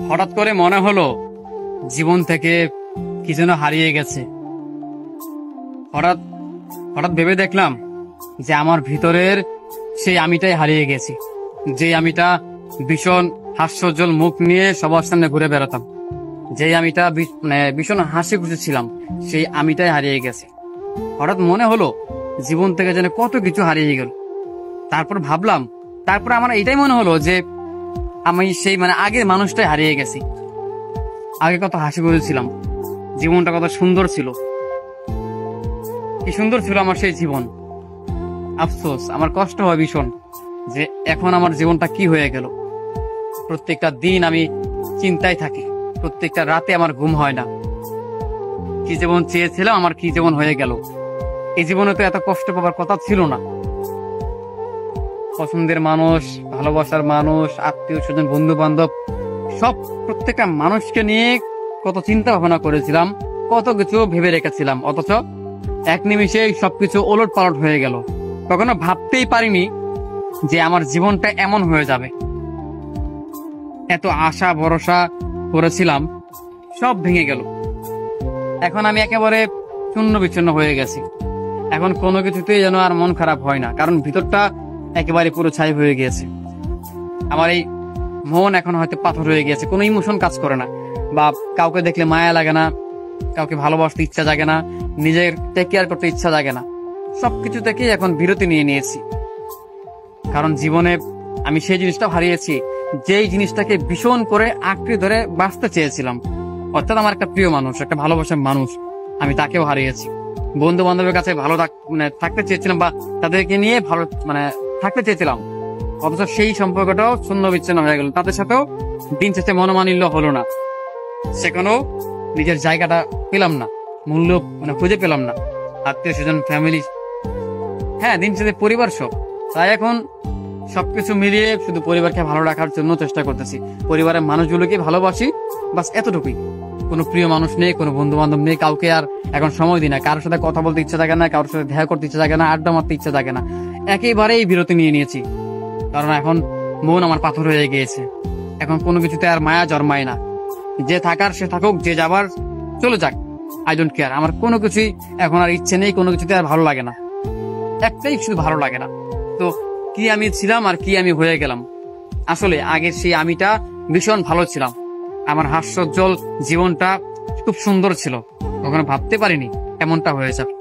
হঠাৎ করে মনে হলো জীবন থেকে কি যেন হারিয়ে গেছে। হঠাৎ হঠাৎ ভেবে দেখলাম যে আমার ভিতরের সেই আমিটাই হারিয়ে গেছি, যে আমিটা ভীষণ হাস্যোজ্জ্বল মুখ নিয়ে সবার সামনে ঘুরে বেড়াতাম, যে আমিটা ভীষণ হাসি খুশি ছিলাম, সেই আমিটাই হারিয়ে গেছে। হঠাৎ মনে হলো জীবন থেকে যেন কত কিছু হারিয়ে গেল। তারপর আমার এটাই মনে হলো যে আমি সেই আগের মানুষটাই হারিয়ে গেছি। আগে কত হাসি খুশি ছিলাম, জীবনটা কত সুন্দর ছিল, কি সুন্দর ছিল আমার সেই জীবন। আফসোস, আমার কষ্ট হয় ভীষণ যে এখন আমার জীবনটা কি হয়ে গেল। প্রত্যেকটা দিন আমি চিন্তায় থাকি, প্রত্যেকটা রাতে আমার ঘুম হয় না। কি জীবন চেয়েছিলাম, আমার কি জীবন হয়ে গেল। এই জীবনে তো এত কষ্ট পাবার কথা ছিল না। পছন্দের মানুষ, ভালোবাসার মানুষ, আত্মীয় স্বজন, বন্ধু বান্ধব, প্রত্যেকটা মানুষকে নিয়ে কত চিন্তা ভাবনা করেছিলাম, কত কিছু ভেবে রেখেছিলাম, অথচ এক নিমিষে সবকিছু ওলট পালট হয়ে গেল। কখনো ভাবতেই পারিনি যে আমার জীবনটা এমন হয়ে যাবে। এত আশা ভরসা করেছিলাম, সব ভেঙে গেল। এখন আমি একেবারে শূন্য বিচ্ছিন্ন হয়ে গেছি। এখন কোনো কিছুতেই যেন আর মন খারাপ হয় না, কারণ ভিতরটা একেবারে পুরো ছাই হয়ে গিয়েছে। আমার এই মন এখন হয়তো পাথর হয়ে গিয়েছে, কোনো ইমোশন কাজ করে না, বা কাউকে দেখলে মায়া লাগে না, কাউকে ভালোবাসতে ইচ্ছা জাগে না, নিজের টেক কেয়ার করতে ইচ্ছা জাগে না। সবকিছু থেকেই এখন বিরতি নিয়ে নিয়েছি, কারণ জীবনে আমি সেই জিনিসটা হারিয়েছি যেই জিনিসটাকে ভীষণ করে আঁকড়ে ধরে বাঁচতে চেয়েছিলাম। অর্থাৎ আমার একটা প্রিয় মানুষ, একটা ভালোবাসার মানুষ, আমি তাকেও হারিয়েছি। বন্ধু বান্ধবের কাছে ভালো থাকতে চেয়েছিলাম, বা তাদেরকে নিয়ে ভালো থাকতে চেয়েছিলাম, অথচ সেই সম্পর্কটাও শূন্য বিচ্ছিন্ন হয়ে গেল। তাদের সাথেও দিন শেষে মনোমালিন্য হলো না, সেখানেও নিজের জায়গাটা পেলাম না, মূল্য খুঁজে পেলাম না। আত্মীয় স্বজন, ফ্যামিলি, হ্যাঁ, দিন শেষে পরিবার সব। তাই এখন সবকিছু মিলিয়ে শুধু পরিবারকে ভালো রাখার জন্য চেষ্টা করতেছি, পরিবারের মানুষগুলোকে ভালোবাসি, বাস এতটুকুই। কোনো প্রিয় মানুষ নেই, কোনো বন্ধু বান্ধব নেই, কাউকে আর এখন সময় দিই না। কারোর সাথে কথা বলতে ইচ্ছা থাকে না, কারোর সাথে দেখা করতে ইচ্ছা থাকে না, আড্ডা মারতে ইচ্ছা থাকে না। একেবারেই বিরতি নিয়ে নিয়েছি, কারণ এখন মন আমার পাথর হয়ে গিয়েছে। এখন কোনো কিছুতে আর মায়া জন্মায় না। যে থাকার সে থাকুক, যে যাবার চলে যাক, আই ডোন্ট কেয়ার। আমার কোনো কিছুই এখন আর ইচ্ছে নেই, কোনো কিছুতে আর ভালো লাগে না, একটাই শুধু ভালো লাগে না। তো কি আমি ছিলাম আর কি আমি হয়ে গেলাম। আসলে আগের সেই আমিটা ভীষণ ভালো ছিলাম, আমার হাস্যোজ্জ্বল জীবনটা খুব সুন্দর ছিল। কখনো ভাবতে পারিনি এমনটা হয়ে যাবে।